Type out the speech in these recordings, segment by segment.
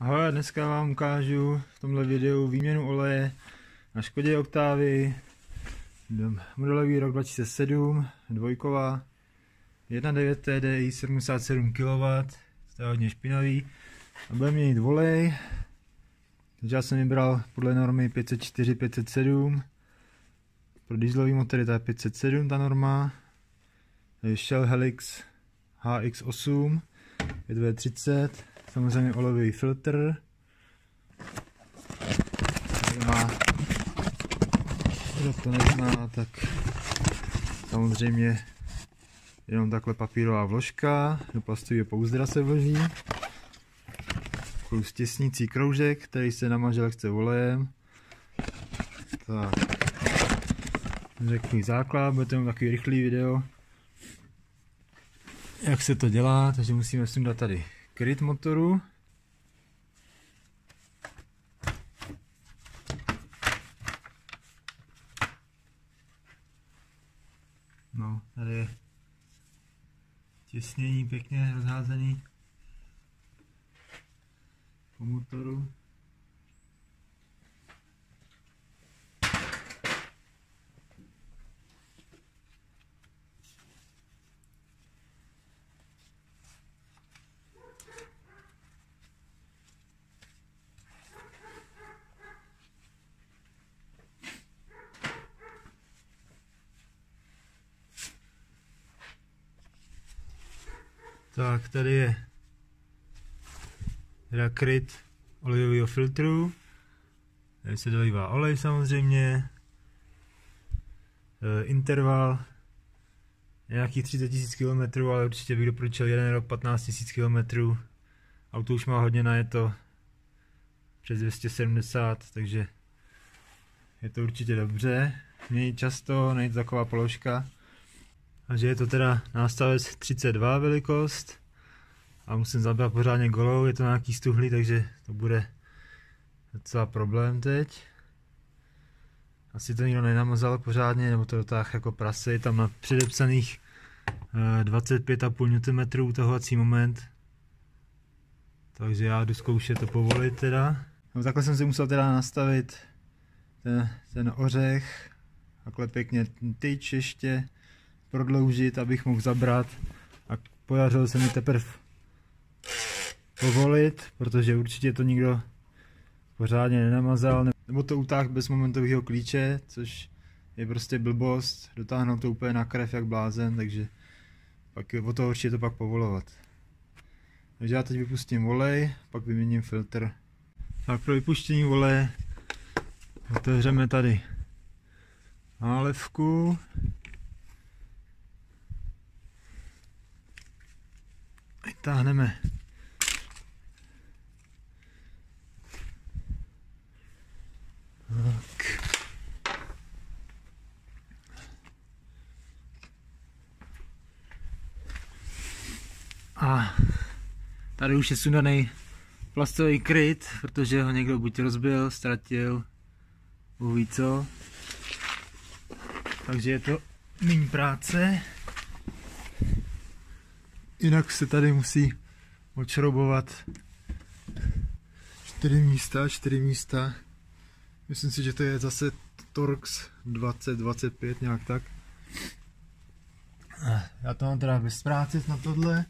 Ahoj, dneska vám ukážu v tomhle videu výměnu oleje na Škodě Octavii, modelový rok 2007, dvojková, 1.9 TDI, 77 kW, to je hodně špinavý a budeme měnit olej, takže já jsem vybral podle normy 504-507, pro dieselový motor je to 507 ta norma, Shell Helix HX8, 5V30, samozřejmě olejový filtr, kdo to nezná, tak samozřejmě jenom takhle papírová vložka, do plastového pouzdra se vloží, takový stěsnící kroužek, který se namaže lehce olejem. Tak, řeknu základ, bude to jenom takový rychlý video, jak se to dělá, takže musíme sundat tady kryt motoru. No, tady je těsnění pěkně rozházený po motoru. Tak, tady je kryt olejového filtru, tady se dolívá olej samozřejmě, interval nějakých 30 000 km, ale určitě bych doporučil jeden rok 15 000 km, auto už má hodně najeto, přes 270, takže je to určitě dobře, mění často, není to taková položka. Takže je to teda nástavec 32 velikost a musím zabrat pořádně golou, je to nějaký stuhlý, takže to bude docela problém teď. Asi to nikdo nenamazal pořádně, nebo to dotáhl jako prase, je tam na předepsaných 25,5 Nm utahovací moment. Takže já jdu zkoušet to povolit teda. No, takhle jsem si musel teda nastavit ten ořech, takhle pěkně tyč ještě, prodloužit, abych mohl zabrat, a podařilo se mi teprve povolit, protože určitě to nikdo pořádně nenamazal, nebo to utáhl bez momentového klíče, což je prostě blbost, dotáhnout to úplně na krev jak blázen, takže pak o to určitě to pak povolovat. Takže já teď vypustím olej, pak vyměním filtr. Tak pro vypuštění oleje otevřeme tady nálepku. Vytáhneme tak. A tady už je sundaný plastový kryt, protože ho někdo buď rozbil, ztratil, Bůh ví co. Takže je to méně práce. Jinak se tady musí odšroubovat 4 místa. Myslím si, že to je zase Torx 2025 nějak tak. Já to mám teda bez práce na tohle.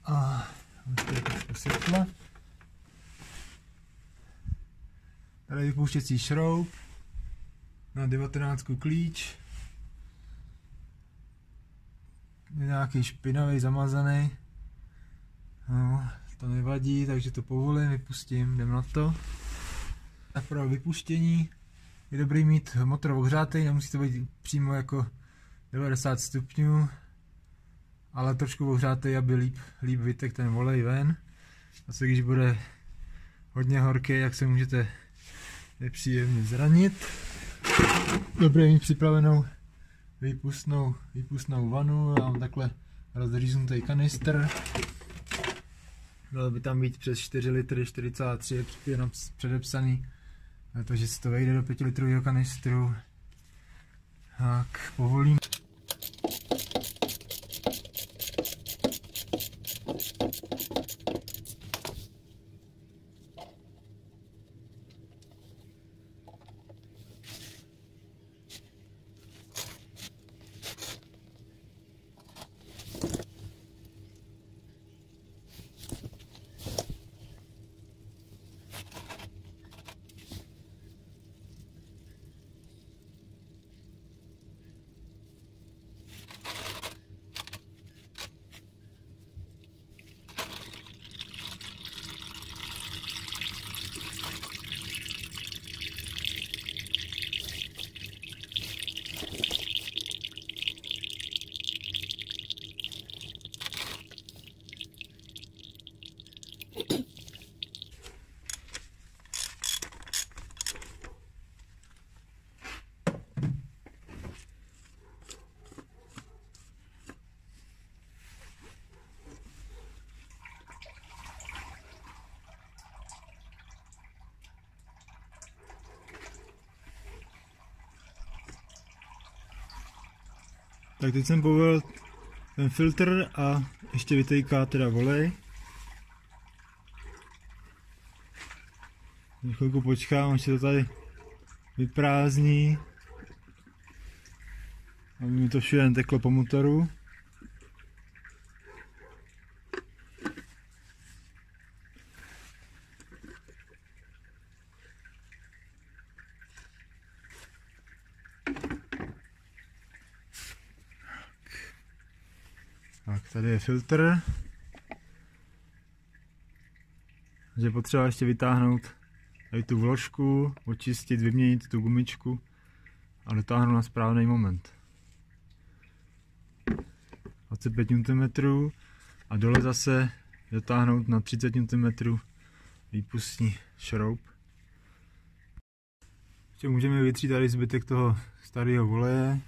A ještě trošku světla. Tady vypouštěcí šroub na 19 klíč. Je nějaký špinavý, zamazaný. No, to nevadí, takže to povolím, vypustím, jdem na to. Tak pro vypuštění je dobrý mít motor ohřátý, nemusí to být přímo jako 90 stupňů, ale trošku ohřátý, aby líp vytek ten olej ven. A co když bude hodně horký, jak se můžete nepříjemně zranit. Dobré mít připravenou výpustnou vanu, já mám takhle rozříznutý kanistr. Mělo by tam být přes 4 litry, 4,3 je jenom předepsaný, takže si to vejde do 5 litrového kanistru. Tak, povolím. Tak teď jsem povolil ten filtr a ještě vytejká teda olej. Chvilku počkám, až se to tady vyprázdní, aby mi to všude neteklo po motoru. Tak, tady je filtr. Takže potřeba ještě vytáhnout tady tu vložku, očistit, vyměnit tu gumičku a dotáhnout na správný moment. 25 Nm a dole zase dotáhnout na 30 Nm výpustní šroub. Ještě můžeme vytřít tady zbytek toho starého oleje.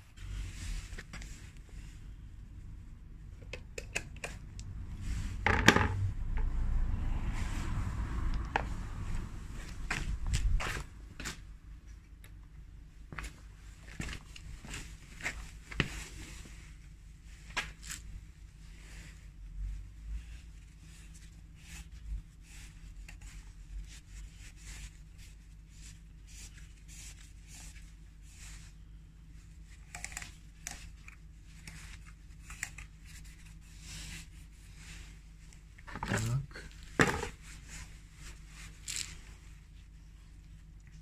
Tak.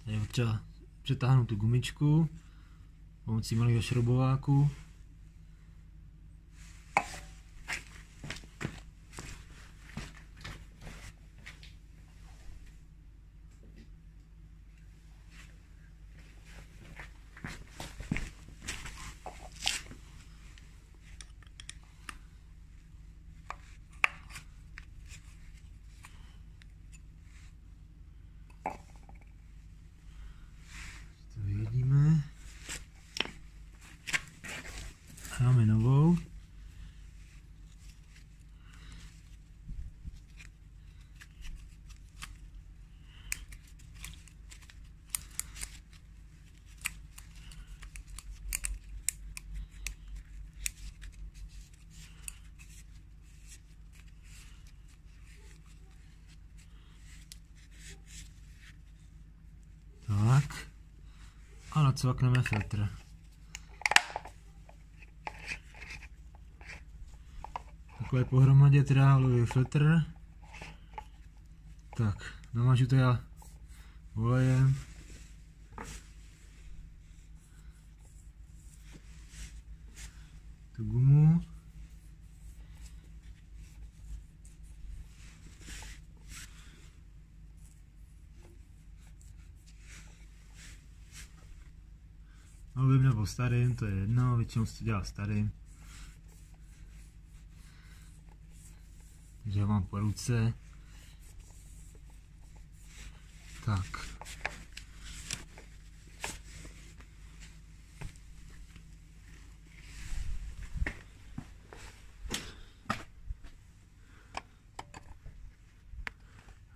Tady je třeba přetáhnout tu gumičku pomocí malého šrobováku. Vyjedíme. Dáme novou. Tak. A nacvakneme filtr. Takhle pohromadě teda halový filtr. Tak, namažu to já olejem. Tu gumu. Novým nebo starým, to je jedno, většinou se to dělá starým. Takže ho mám po ruce. Tak.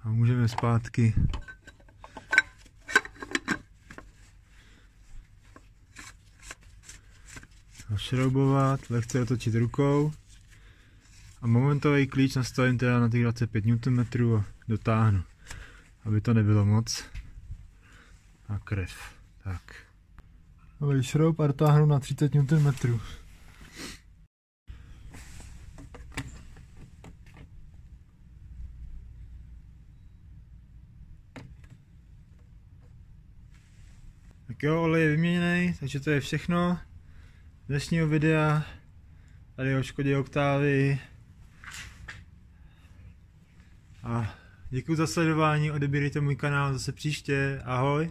A můžeme zpátky šroubovat, lehce otočit rukou a momentový klíč nastavím teda na těch 25 Nm a dotáhnu, aby to nebylo moc a krev. Tak. Nový šroub a dotáhnu na 30 Nm. Tak jo, olej je vyměněný, takže to je všechno dnešního videa. Tady o Škodě Oktávii. A děkuji za sledování, odebírejte můj kanál zase příště. Ahoj.